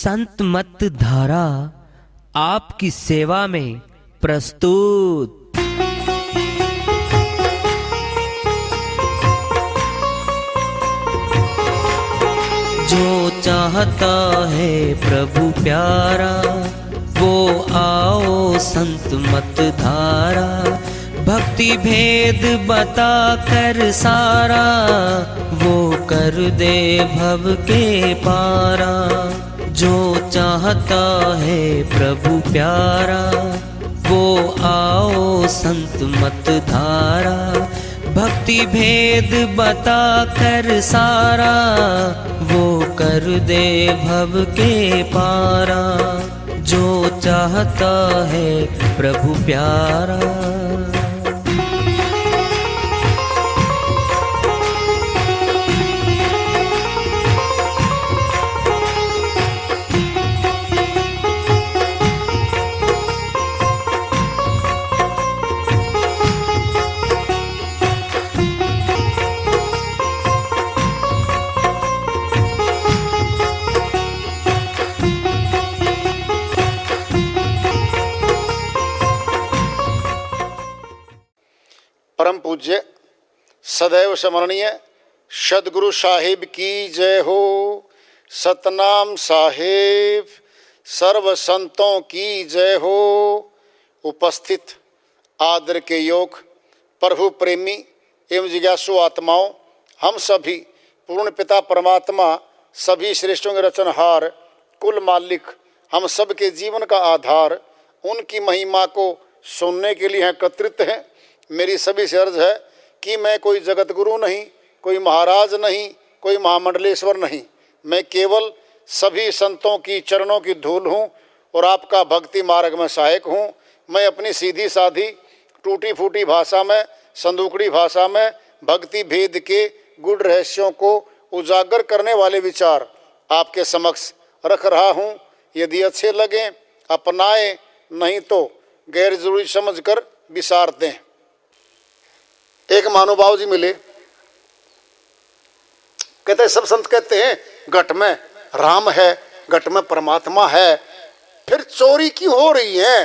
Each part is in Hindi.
संत मत धारा आपकी सेवा में प्रस्तुत। जो चाहता है प्रभु प्यारा वो आओ संत मत धारा। भक्ति भेद बता कर सारा वो कर दे भव के पारा। जो चाहता है प्रभु प्यारा वो आओ संत मत धारा। भक्ति भेद बता कर सारा वो कर दे भव के पारा। जो चाहता है प्रभु प्यारा। परम पूज्य सदैव स्मरणीय सदगुरु साहिब की जय हो। सतनाम साहिब सर्व संतों की जय हो। उपस्थित आदर के योग प्रभु प्रेमी एवं जिज्ञासु आत्माओं, हम सभी पूर्ण पिता परमात्मा सभी श्रेष्ठों के रचनहार कुल मालिक हम सब के जीवन का आधार उनकी महिमा को सुनने के लिए एकत्रित हैं। मेरी सभी से अर्ज है कि मैं कोई जगत गुरु नहीं, कोई महाराज नहीं, कोई महामंडलेश्वर नहीं। मैं केवल सभी संतों की चरणों की धूल हूँ और आपका भक्ति मार्ग में सहायक हूँ। मैं अपनी सीधी साधी टूटी फूटी भाषा में, संदूकड़ी भाषा में भक्ति भेद के गुढ़ रहस्यों को उजागर करने वाले विचार आपके समक्ष रख रहा हूँ। यदि अच्छे लगें अपनाएं, नहीं तो गैर जरूरी समझकर विसार दें। एक महानुभाव जी मिले, कहते सब संत कहते हैं घट में राम है, घट में परमात्मा है, फिर चोरी क्यों हो रही है,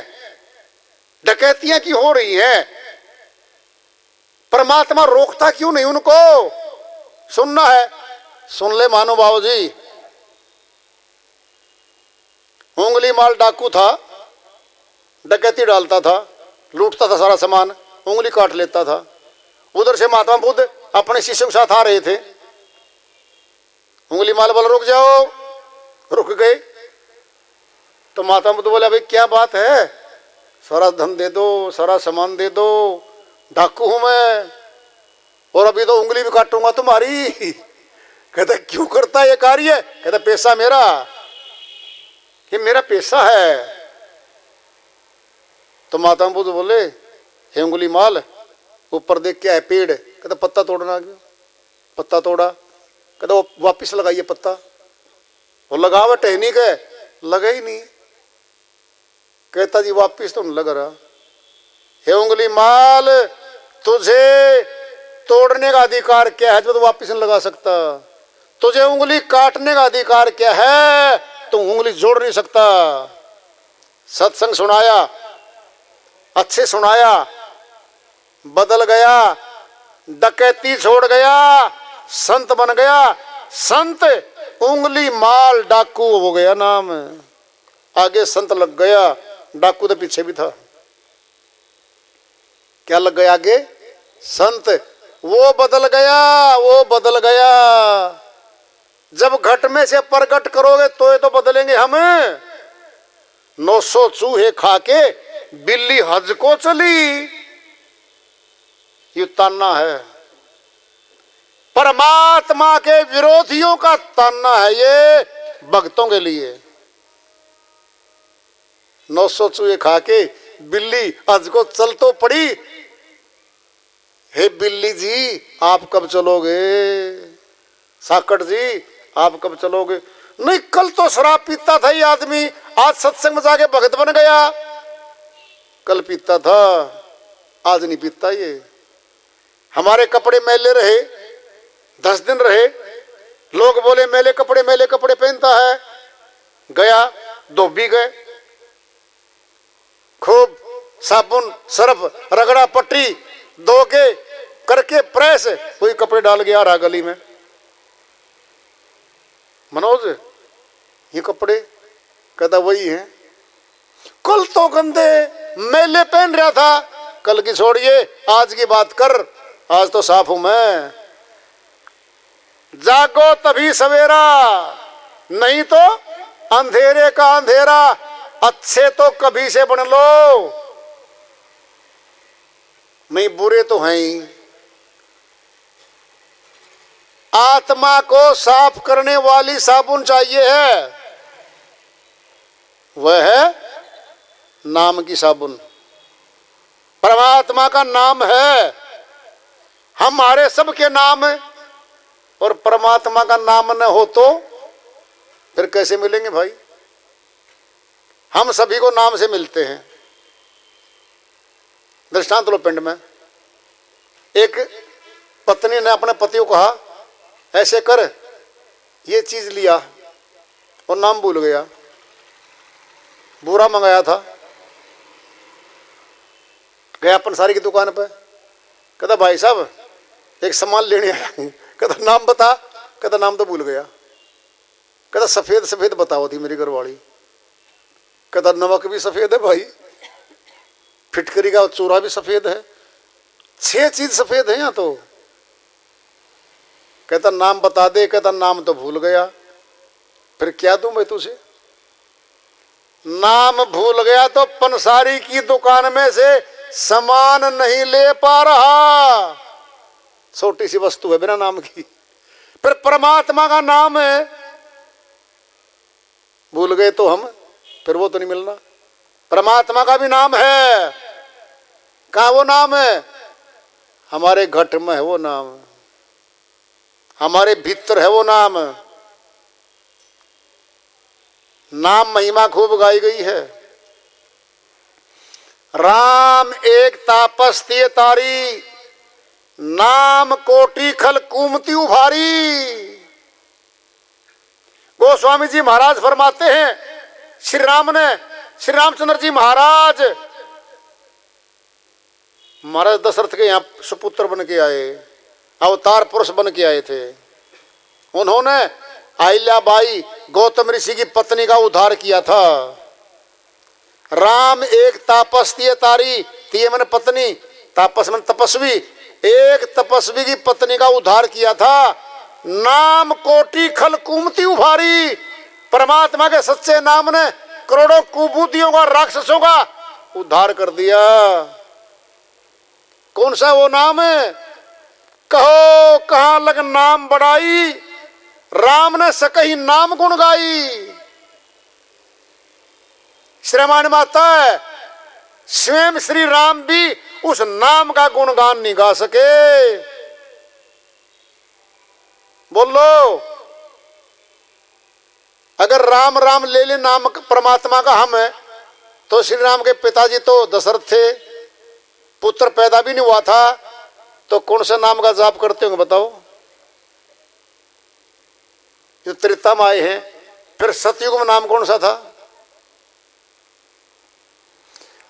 डकैतियां क्यों हो रही है, परमात्मा रोकता क्यों नहीं उनको? सुनना है, सुन ले महानुभाव जी। उंगली माल डाकू था, डकैती डालता था, लूटता था सारा सामान, उंगली काट लेता था। उधर से महात्मा बुद्ध अपने शिष्यों के साथ आ रहे थे। उंगली माल बोला रुक जाओ, रुक गए। तो महात्मा बुद्ध बोला भाई क्या बात है, सारा धन दे दो, सारा सामान दे दो, डाकू हूं मैं और अभी तो उंगली भी काटूंगा तुम्हारी। कहता क्यों करता है ये कार्य? कहता पैसा मेरा, ये मेरा पैसा है। तो महात्मा बुद्ध बोले हे उंगली माल ऊपर देख क्या है? पेड़। कहता पत्ता तोड़ना गया, पत्ता तोड़ा। कहता वो वापिस लगाइए पत्ता। वो लगावट टहनी के लगा ही नहीं। कहता जी वापिस तो नहीं लग रहा। हे उंगली माल तुझे तोड़ने का अधिकार क्या है जो तो वापिस नहीं लगा सकता? तुझे उंगली काटने का अधिकार क्या है? तू उंगली जोड़ नहीं सकता। सत्संग सुनाया, अच्छे सुनाया, बदल गया, डकैती छोड़ गया, संत बन गया। संत उंगली माल डाकू हो गया नाम। आगे संत लग गया, डाकू तो पीछे भी था। क्या लग गया आगे? संत। वो बदल गया, वो बदल गया। जब घट में से प्रकट करोगे तो ये तो बदलेंगे हम। 900 चूहे खा के बिल्ली हज को चली, ये ताना है। परमात्मा के विरोधियों का ताना है ये भक्तों के लिए। 900 चूहे खा के बिल्ली हज को चल तो पड़ी। हे बिल्ली जी आप कब चलोगे? साकट जी आप कब चलोगे? नहीं कल तो शराब पीता था ये आदमी, आज सत्संग में जाके भगत बन गया। कल पीता था, आज नहीं पीता ये। हमारे कपड़े मैले रहे, 10 दिन रहे, लोग बोले मैले कपड़े पहनता है। गया, धोबी गए, खूब साबुन सर्फ रगड़ा पट्टी धो के करके प्रेस, वही कपड़े डाल के आ रहा गली में। मनोज ये कपड़े, कहता वही है। कल तो गंदे मैले पहन रहा था, कल की छोड़िए आज की बात कर, आज तो साफ हूं मैं। जागो तभी सवेरा, नहीं तो अंधेरे का अंधेरा, अच्छे तो कभी से बन लो, नहीं बुरे तो हैं ही। आत्मा को साफ करने वाली साबुन चाहिए है, वह है नाम की साबुन। परमात्मा का नाम है, हमारे सबके नाम है, और परमात्मा का नाम न हो तो फिर कैसे मिलेंगे भाई? हम सभी को नाम से मिलते हैं। दृष्टांत लो, पिंड में एक पत्नी ने अपने पति को कहा ऐसे कर, ये चीज लिया और नाम भूल गया, बूरा मंगाया था, गया पंसारी की दुकान पर, कहता भाई साहब एक सामान लेने आया हूं, कहता नाम बता, कहता नाम तो भूल गया, कहता सफेद सफेद बताओ थी मेरी घरवाली, कहता नमक भी सफेद है भाई, फिटकरी का चूरा भी सफेद है, 6 चीज सफेद है यहाँ तो, कहता नाम बता दे, कहता नाम तो भूल गया, फिर क्या दूं मैं तुझे? नाम भूल गया तो पंसारी की दुकान में से सामान नहीं ले पा रहा, छोटी सी वस्तु है बिना नाम की। फिर परमात्मा का नाम है, भूल गए तो हम, फिर वो तो नहीं मिलना। परमात्मा का भी नाम है, कहाँ वो नाम है? हमारे घट में है वो नाम, हमारे भीतर है वो नाम। नाम महिमा खूब गाई गई है। राम एक तापस तिय तारी, नाम कोटि खल कुमति उभारी। गोस्वामी जी महाराज फरमाते हैं, श्री राम ने, श्री रामचंद्र जी महाराज दशरथ के यहाँ सुपुत्र बन के आए, अवतार पुरुष बन के आए थे। उन्होंने अहिल्याबाई गौतम ऋषि की पत्नी का उद्धार किया था। राम एक तापस तिय तारी, तिय मन पत्नी, तापस मन तपस्वी, एक तपस्वी की पत्नी का उद्धार किया था। नाम कोटि खल कुमति उभारी, परमात्मा के सच्चे नाम ने करोड़ों कुबूतियों का, राक्षसों का उद्धार कर दिया। कौन सा वो नाम है? कहो कहां लग नाम बढ़ाई, राम ने सकही नाम गुण गाई। श्रीमान माता है, स्वयं श्री राम भी उस नाम का गुणगान नहीं गा सके। बोलो, अगर राम राम ले ले नाम परमात्मा का हम है, तो श्री राम के पिताजी तो दशरथ थे, पुत्र पैदा भी नहीं हुआ था, तो कौन सा नाम का जाप करते होंगे बताओ? जो त्रेता में आए हैं, फिर सतयुग में नाम कौन सा था?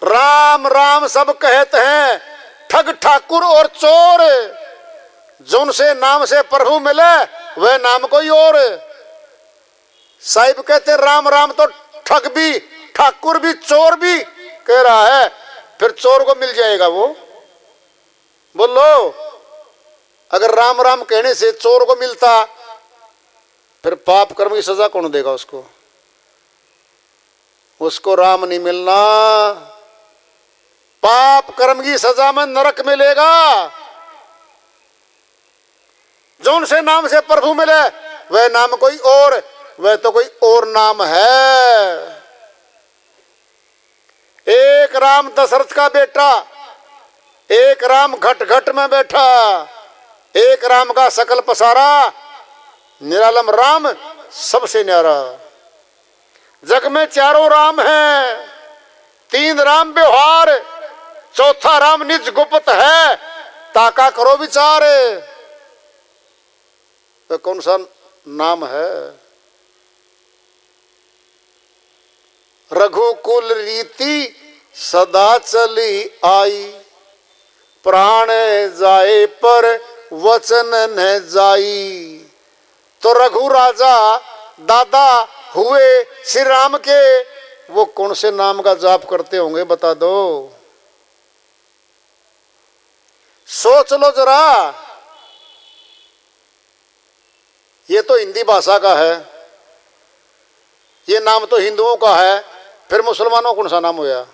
राम राम सब कहते हैं, ठग ठाकुर और चोर, जोन से नाम से प्रभु मिले वह नाम कोई और। साहिब कहते राम राम तो ठग भी, ठाकुर भी, चोर भी कह रहा है, फिर चोर को मिल जाएगा वो? बोलो, अगर राम राम कहने से चोर को मिलता, फिर पाप कर्म की सजा कौन देगा उसको? उसको राम नहीं मिलना, पाप कर्म की सजा में नरक मिलेगा। जौन से नाम से प्रभु मिले वह नाम कोई और, वह तो कोई और नाम है। एक राम दशरथ का बेटा, एक राम घट घट में बैठा, एक राम का सकल पसारा, निरालम राम सबसे न्यारा। जग में चारों राम हैं, 3 राम व्यवहार, चौथा राम निज गुप्त है, ताका करो विचार। तो कौन सा नाम है? रघुकुल रीति सदा चली आई, प्राण जाए पर वचन न जाई। तो रघु राजा दादा हुए श्री राम के, वो कौन से नाम का जाप करते होंगे बता दो, सोच लो जरा। ये तो हिंदी भाषा का है, ये नाम तो हिंदुओं का है, फिर मुसलमानों कौन सा नाम होया,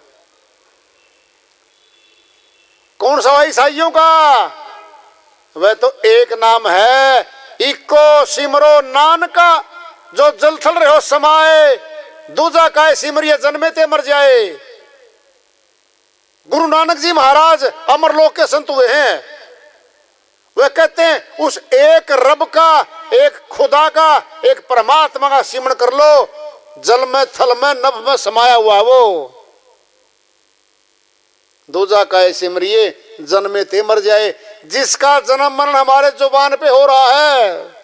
कौन सा ईसाइयों का? वह तो एक नाम है, इको सिमरो नानका जो जल थल रहे हो समाए, दूजा काय सिमरिया जन्मे ते मर जाए। गुरु नानक जी महाराज अमरलोक के संत हुए हैं। वे कहते हैं उस एक रब का, एक खुदा का, एक परमात्मा का सिमरण कर लो, जल में थल में नभ में समाया हुआ वो। दूजा काय सिमरिए जन्मे ते मर जाए, जिसका जन्म मरण हमारे जुबान पे हो रहा है।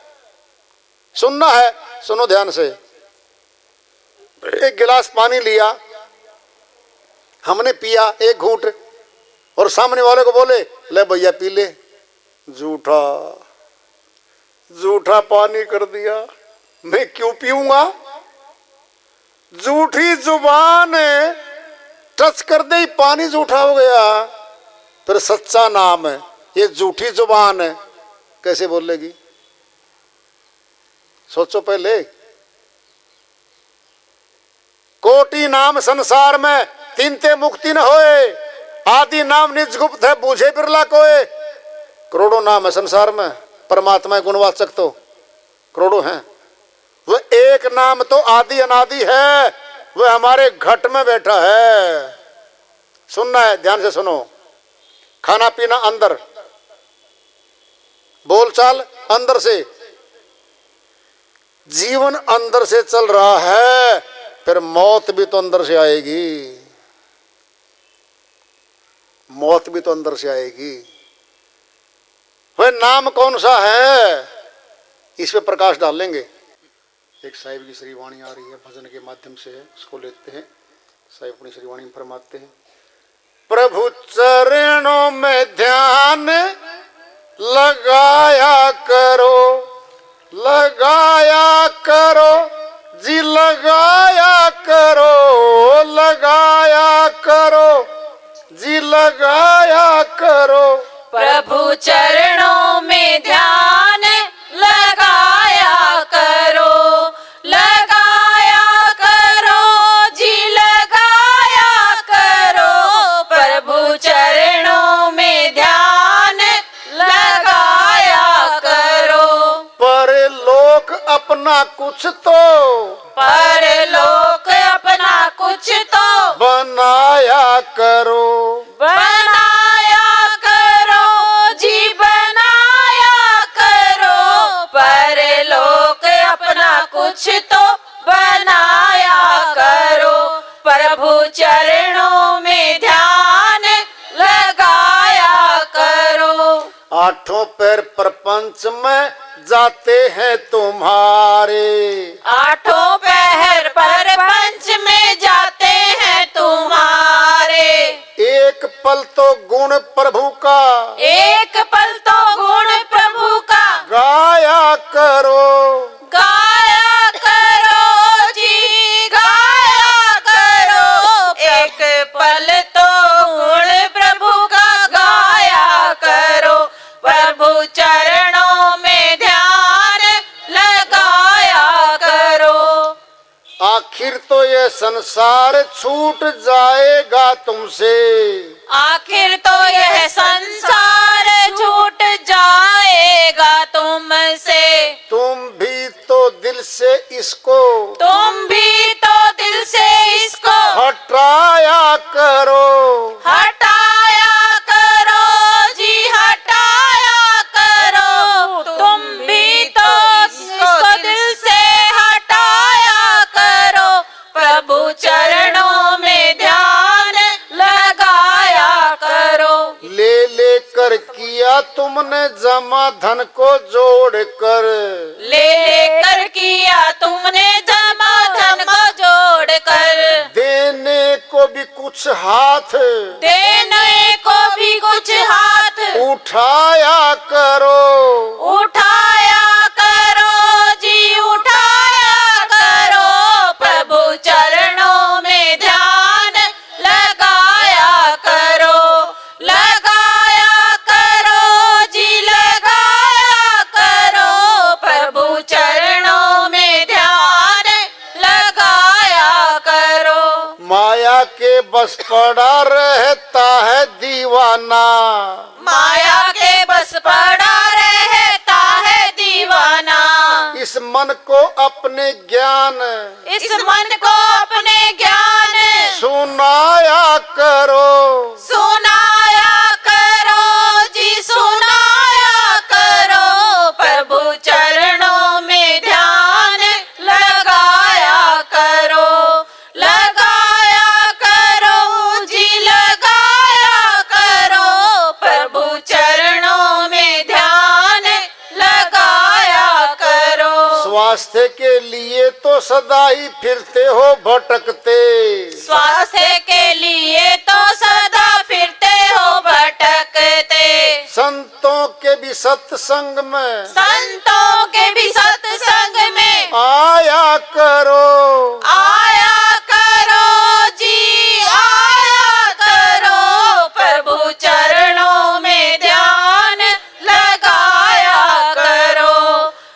सुनना है, सुनो ध्यान से। एक गिलास पानी लिया, हमने पिया एक घूंट, और सामने वाले को बोले ले भैया पी ले। झूठा झूठा पानी कर दिया, मैं क्यों पीऊंगा? झूठी जुबान टच कर दे, पानी झूठा हो गया। फिर सच्चा नाम है, ये झूठी जुबान है कैसे बोलेगी? सोचो पहले। कोटि नाम संसार में तीनते मुक्ति न होए, आदि नाम निज गुप्त है बूझे बिरला कोय। करोड़ों नाम है संसार में, परमात्मा गुणवाचक तो करोड़ों हैं। वह एक नाम तो आदि अनादि है, वह हमारे घट में बैठा है। सुनना है, ध्यान से सुनो। खाना पीना अंदर, बोलचाल अंदर से, जीवन अंदर से चल रहा है, फिर मौत भी तो अंदर से आएगी। मौत भी तो अंदर से आएगी। वह नाम कौन सा है, इस पे प्रकाश डालेंगे। एक साहिब की श्री वाणी आ रही है, भजन के माध्यम से है, उसको लेते हैं। साहिब अपनी श्री वाणी में फरमाते हैं, प्रभु चरणों में ध्यान लगाया करो, लगाया करो जी, लगाया करो, लगाया करो जी, लगाया करो। प्रभु चरणों में ध्यान लगाया करो, लगाया करो जी, लगाया करो। प्रभु चरणों में ध्यान लगाया करो। परलोक अपना कुछ तो, परलोक अपना कुछ तो बनाया करो, बनाया करो जी, बनाया करो। परलोक अपना कुछ तो बनाया करो। प्रभु चरणों में ध्यान लगाया करो। आठों पैर प्रपंच में जाते हैं तुम्हारे, आठों पहर पर पंच में जाते हैं तुम्हारे। एक पल तो गुण प्रभु का, एक पल तो गुण प्रभु का गाया करो, गाया करो जी, गाया करो। एक पल तो गुण प्रभु का गाया करो। प्रभु चरणों में ध्यान लगाया करो। आखिर तो ये संसार छूट जाएगा तुमसे, आखिर तो यह संसार छूट जाएगा तुमसे। तुम भी तो दिल से इसको, तुम भी तो दिल से इसको हटाया करो, हटाया करो जी, हटाया करो। तुम भी तो इसको दिल से हटाया करो। प्रभु चरणों में ध्यान लगाया करो। ले लेकर किया तुमने जमा धन को जोड़ कर, ले लेकर किया तुमने जमा धन को जोड़ कर। दे उठाया करो। उठाया करो जी, उठाया करो, प्रभु चरणों में ध्यान लगाया करो। लगाया करो जी, लगाया करो, प्रभु चरणों में ध्यान लगाया करो। माया के बस पड़ा रहता है दीवाना। माया के बस पड़ा रहता है दीवाना। इस मन को अपने ज्ञान, इस मन को अपने ज्ञान सुनाया करो। सुनाया करो जी, सुनाया करो, प्रभु चरणों में ध्यान लगाया करो। लगाया करो जी, लगाया करो, प्रभु चरणों में ध्यान लगाया करो। स्वास्थ्य के लिए तो सदा ही फिरते हो भटकते। स्वास्थ्य के लिए तो सदा फिरते हो भटकते। संतों के भी सत्संग में, संतों के भी सत्संग में आया करो। आया करो जी, आया करो, प्रभु चरणों में ध्यान लगाया करो।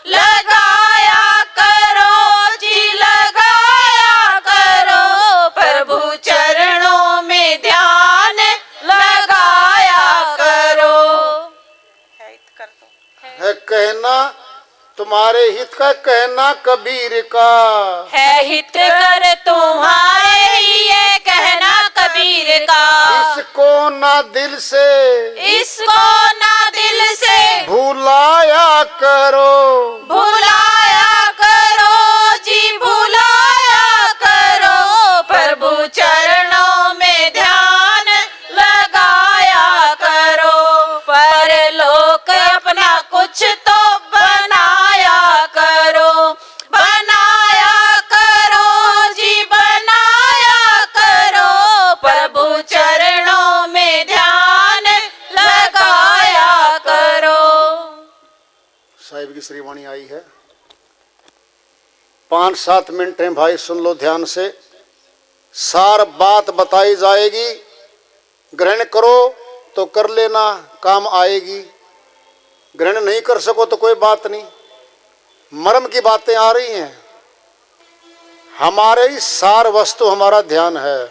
लगाया करो जी, लगाया करो, प्रभु चरणों में ध्यान लगाया करो। है कहना तुम्हारे हित का, कहना कबीर का। है हित कर तुम्हारे ही ये कहना कबीर का। इसको ना दिल से, इसको ना दिल से भुलाया करो। भुलाया करो जी, भुलाया करो, प्रभु चरणों में ध्यान लगाया करो। परलोक अपना कुछ तो बनाया करो। बनाया करो जी, बनाया करो, प्रभु चरणों में ध्यान लगाया करो। साहिब की श्रीवाणी आई है। 5-7 मिनट हैं भाई, सुन लो ध्यान से। सार बात बताई जाएगी, ग्रहण करो तो कर लेना, काम आएगी। ग्रहण नहीं कर सको तो कोई बात नहीं। मर्म की बातें आ रही हैं। हमारे ही सार वस्तु हमारा ध्यान है।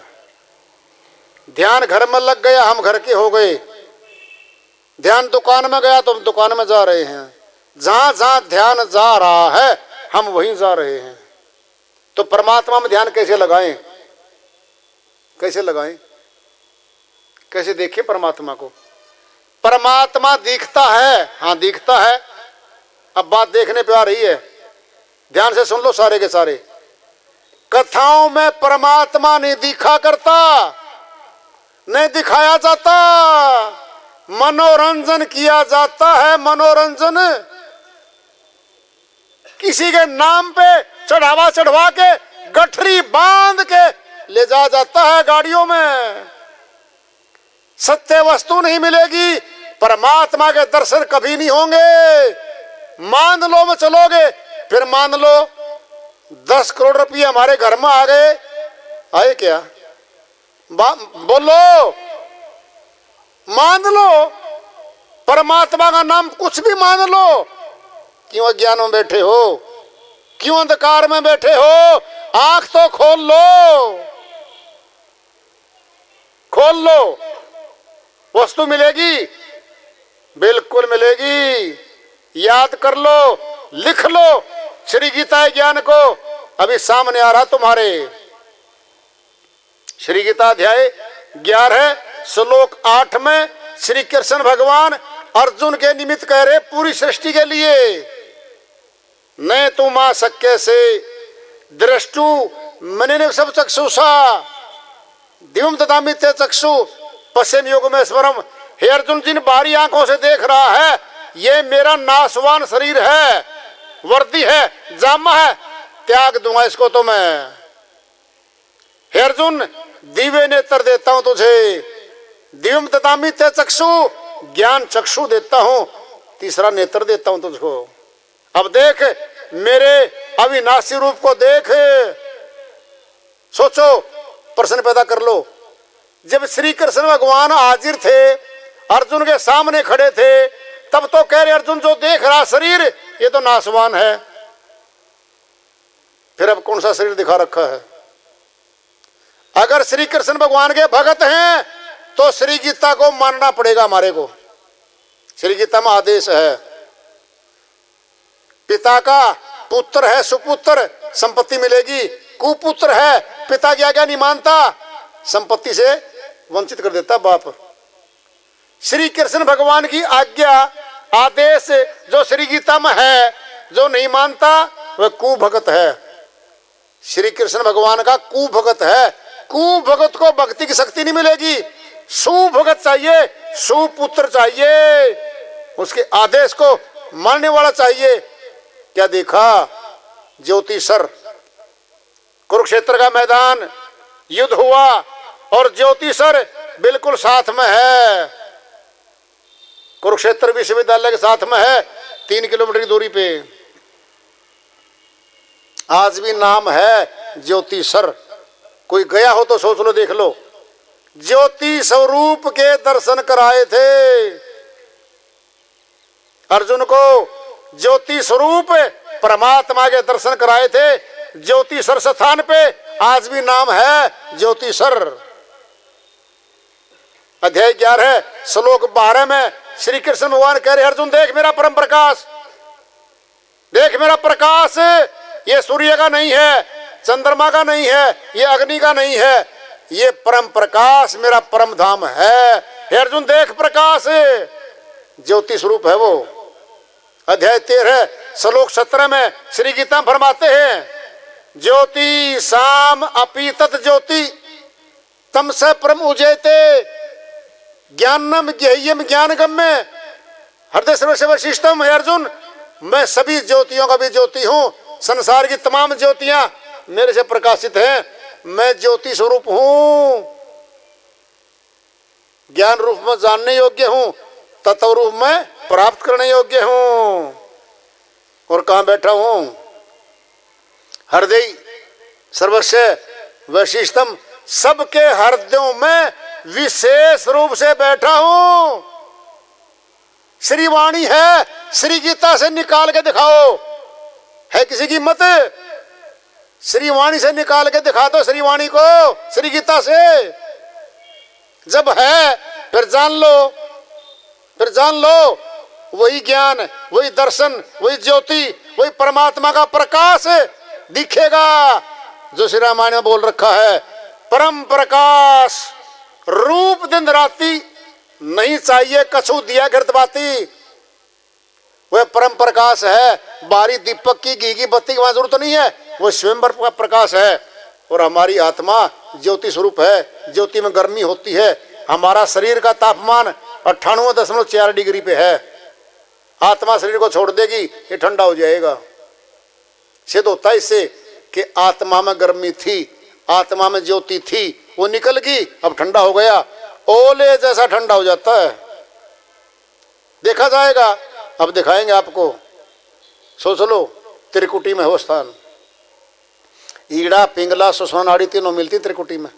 ध्यान घर में लग गया, हम घर के हो गए। ध्यान दुकान में गया तो हम दुकान में जा रहे हैं। जहां जहां ध्यान जा रहा है हम वहीं जा रहे हैं। तो परमात्मा में ध्यान कैसे लगाएं? कैसे लगाएं? कैसे देखें परमात्मा को? परमात्मा दिखता है, हाँ दिखता है। अब बात देखने पे आ रही है, ध्यान से सुन लो सारे के सारे। कथाओं में परमात्मा नहीं दिखा करता, नहीं दिखाया जाता, मनोरंजन किया जाता है। मनोरंजन किसी के नाम पे चढ़ावा चढ़वा के गठरी बांध के ले जा जाता है गाड़ियों में। सत्य वस्तु नहीं मिलेगी, परमात्मा के दर्शन कभी नहीं होंगे। मान लो में चलोगे, फिर मान लो 10 करोड़ रुपये हमारे घर में आ गए। आए क्या? बोलो, मान लो। परमात्मा का नाम कुछ भी मान लो। क्यों अज्ञान में बैठे हो? क्यों अंधकार में बैठे हो? आंख तो खोल लो, खोल लो। वस्तु मिलेगी, बिल्कुल मिलेगी। याद कर लो, लिख लो श्री गीता ज्ञान को। अभी सामने आ रहा तुम्हारे श्री गीता अध्याय 11 श्लोक 8 में श्री कृष्ण भगवान अर्जुन के निमित्त कह रहे पूरी सृष्टि के लिए। न तुम आ सक्य से दृष्टु मनिने सब चक्षुषा दिवम ददामि ते चक्षु पश्चिम योग में स्मरम। हे अर्जुन, जिन बारी आंखों से देख रहा है, ये मेरा नाशवान शरीर है, वर्दी है, जामा है, त्याग दूंगा इसको तो मैं। हे अर्जुन, दिव्य नेत्र देता हूं तुझे। दिव्यम ददामि ते चक्षु, ज्ञान चक्षु देता हूं, तीसरा नेत्र देता हूं तुझको। अब देख मेरे अविनाशी रूप को देख। सोचो, प्रश्न पैदा कर लो। जब श्री कृष्ण भगवान हाजिर थे, अर्जुन के सामने खड़े थे, तब तो कह रहे अर्जुन जो देख रहा शरीर ये तो नाशवान है, फिर अब कौन सा शरीर दिखा रखा है। अगर श्री कृष्ण भगवान के भगत हैं तो श्री गीता को मानना पड़ेगा हमारे को। श्री गीता में आदेश है, पिता का पुत्र है सुपुत्र संपत्ति मिलेगी, कुपुत्र है पिता की आज्ञा नहीं मानता संपत्ति से वंचित कर देता बाप। श्री कृष्ण भगवान की आज्ञा आदेश जो श्री गीता में है, जो नहीं मानता वह कुभगत है। श्री कृष्ण भगवान का कुभगत है। कुभगत को भक्ति की शक्ति नहीं मिलेगी, सुभगत चाहिए, सुपुत्र चाहिए, उसके आदेश को मानने वाला चाहिए। क्या देखा, ज्योतिषर, कुरुक्षेत्र का मैदान, युद्ध हुआ और ज्योतिषर बिल्कुल साथ में है। कुरुक्षेत्र विश्वविद्यालय के साथ में है, 3 किलोमीटर की दूरी पे। आज भी नाम है ज्योतिषर। कोई गया हो तो सोच लो, देख लो। ज्योति स्वरूप के दर्शन कराए थे अर्जुन को, ज्योति स्वरूप परमात्मा के दर्शन कराए थे। ज्योतिषर स्थान पे आज भी नाम है ज्योतिषर। अध्याय 11 श्लोक 12 में श्री कृष्ण भगवान कह रहे अर्जुन देख मेरा परम प्रकाश, देख मेरा प्रकाश, ये सूर्य का नहीं है, चंद्रमा का नहीं है, ये अग्नि का नहीं है, ये परम प्रकाश मेरा परम धाम है। हे अर्जुन देख प्रकाश, ज्योति स्वरूप है वो। अध्याय 13 श्लोक 17 में श्री गीता फरमाते हैं ज्योति शाम अपि तत् ज्योति तम से परम उजयते ज्ञानम ज्ञेयम ज्ञानगम्य हृदय सर्वस्य वशिष्ठम। है अर्जुन मैं सभी ज्योतियों का भी ज्योति हूँ, संसार की तमाम ज्योतियां मेरे से प्रकाशित हैं। मैं ज्योति स्वरूप हूँ, ज्ञान रूप में जानने योग्य हूँ, तत्व रूप में प्राप्त करने योग्य हूँ। और कहाँ बैठा हूँ, हृदय सर्वस्य वशिष्ठम, सबके हृदयों में विशेष रूप से बैठा हूं। श्री वाणी है, श्री गीता से निकाल के दिखाओ, है किसी की मत, श्री वाणी से निकाल के दिखा दो श्री वाणी को, श्री गीता से। जब है फिर जान लो, फिर जान लो वही ज्ञान, वही दर्शन, वही ज्योति, वही परमात्मा का प्रकाश दिखेगा जो श्री रामायण में बोल रखा है। परम प्रकाश रूप दिन राति नहीं चाहिए कछु दिया गिरतबाती, वह परम प्रकाश है। बारी दीपक की घी की बत्ती की वहां जरूरत नहीं है, वो स्वयं का प्रकाश है। और हमारी आत्मा ज्योति स्वरूप है, ज्योति में गर्मी होती है। हमारा शरीर का तापमान 98.4 डिग्री पे है। आत्मा शरीर को छोड़ देगी ये ठंडा हो जाएगा। सिद्ध होता है इससे कि आत्मा में गर्मी थी, आत्मा में ज्योति थी, वो निकल गई, अब ठंडा हो गया, ओले जैसा ठंडा हो जाता है। देखा जाएगा, अब दिखाएंगे आपको। सोच लो त्रिकुटी में हो स्थान, ईड़ा पिंगला सुषमा नाड़ी तीनों मिलती त्रिकुटी में।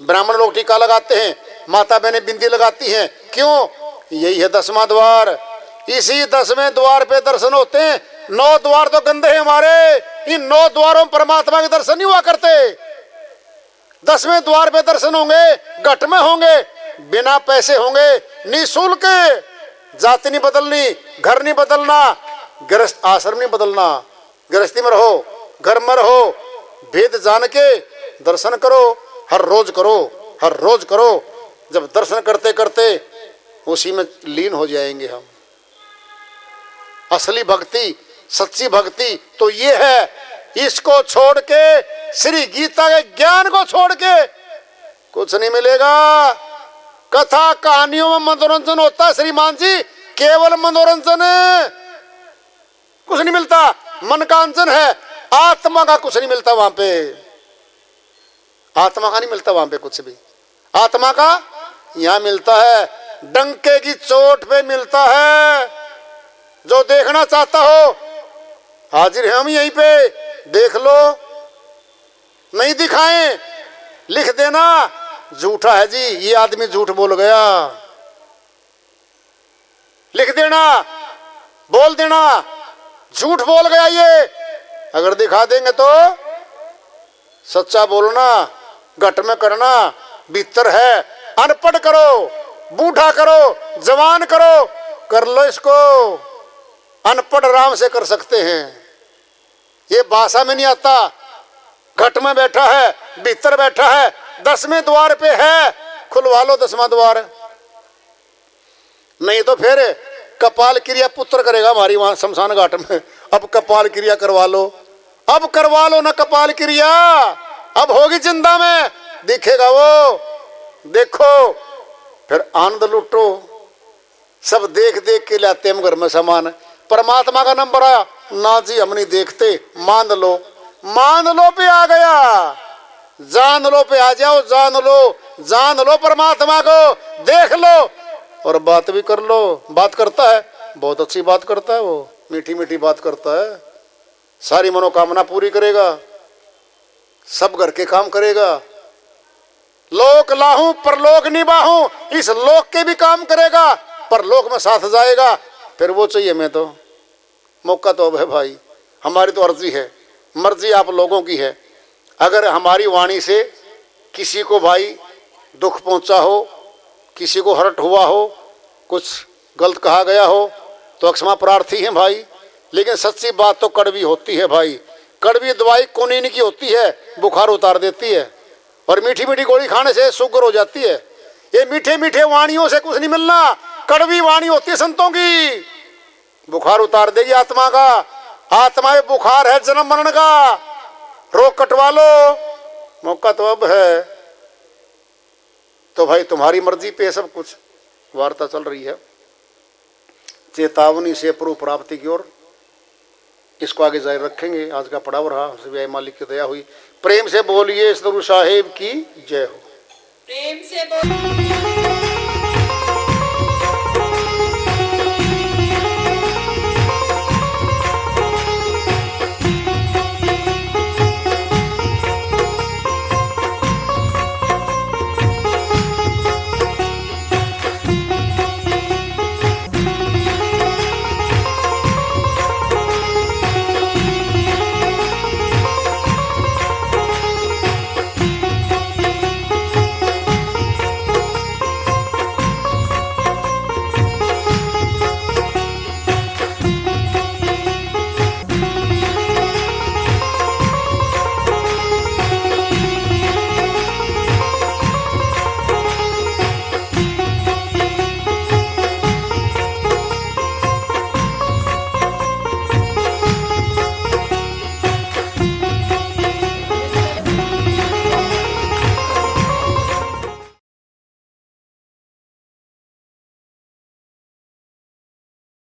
ब्राह्मण लोग टीका लगाते हैं, माता बहनें बिंदी लगाती हैं, क्यों? यही है 10वां द्वार। इसी 10वें द्वार पे दर्शन होते हैं। 9 द्वार तो गंदे हैं हमारे, इन 9 द्वारों में परमात्मा के दर्शन नहीं हुआ करते। 10वें द्वार पे दर्शन होंगे, घट में होंगे, बिना पैसे होंगे, निःशुल्क। जाति नहीं बदलनी, घर नहीं बदलना, गृहस्थ आश्रम नहीं बदलना, गृहस्थी में रहो, घर में रहो, भेद जान के दर्शन करो, हर रोज करो, हर रोज करो। जब दर्शन करते करते उसी में लीन हो जाएंगे हम। असली भक्ति, सच्ची भक्ति तो ये है, इसको छोड़ के, श्री गीता के ज्ञान को छोड़ के कुछ नहीं मिलेगा। कथा कहानियों में मनोरंजन होता है श्रीमान जी, केवल मनोरंजन, कुछ नहीं मिलता। मन का अंजन है, आत्मा का कुछ नहीं मिलता वहां पे, आत्मा का नहीं मिलता वहां पे कुछ भी। आत्मा का यहाँ मिलता है डंके की चोट पे मिलता है। जो देखना चाहता हो हाजिर है हम यहीं पे, देख लो। नहीं दिखाएं लिख देना झूठा है जी, ये आदमी झूठ बोल गया, लिख देना, बोल देना झूठ बोल गया ये। अगर दिखा देंगे तो सच्चा बोलना, घट में करना, भीतर है। अनपढ़ करो, बूढ़ा करो, जवान करो, कर लो इसको। अनपढ़ आराम से कर सकते हैं, ये भाषा में नहीं आता। घट में बैठा है, भीतर बैठा है, 10वें द्वार पे है, खुलवा लो 10वां द्वार। नहीं तो फिर कपाल क्रिया पुत्र करेगा हमारी वहां शमशान घाट में। अब कपाल क्रिया करवा लो, अब करवा लो ना कपाल क्रिया, अब होगी जिंदा में, दिखेगा वो। देखो फिर आनंद लूटो। सब देख देख के लाते हम घर में सामान। परमात्मा का नंबर आया ना जी, हम नहीं देखते, मान लो, मान लो पे आ गया, जान लो पे आ जाओ, जान लो, जान लो परमात्मा को, देख लो और बात भी कर लो। बात करता है, बहुत अच्छी बात करता है वो, मीठी मीठी बात करता है, सारी मनोकामना पूरी करेगा, सब घर के काम करेगा। लोक लाहूं परलोक निभाऊं, इस लोक के भी काम करेगा, परलोक में साथ जाएगा। फिर वो चाहिए मैं तो, मौका तो अब है भाई। हमारी तो अर्जी है, मर्जी आप लोगों की है। अगर हमारी वाणी से किसी को भाई दुख पहुंचा हो, किसी को हर्ट हुआ हो, कुछ गलत कहा गया हो, तो क्षमा प्रार्थी हैं भाई। लेकिन सच्ची बात तो कड़वी होती है भाई। कड़वी दवाई कोनीन की होती है, बुखार उतार देती है, और मीठी मीठी गोली खाने से शुगर हो जाती है। ये मीठे मीठे वाणियों से कुछ नहीं मिलना, कड़वी वाणी होती है संतों की, बुखार उतार देगी आत्मा का। आत्मा में बुखार है जन्म मरण का, रोग कटवा लो, मौका तो अब है। तो भाई तुम्हारी मर्जी पे सब कुछ वार्ता चल रही है। चेतावनी से प्रभु प्राप्ति की ओर इसको आगे जारी रखेंगे। आज का पड़ाव रहा, सिवाय मालिक की दया हुई। प्रेम से बोलिए सदगुरु साहेब की जय हो। प्रेम से बोल।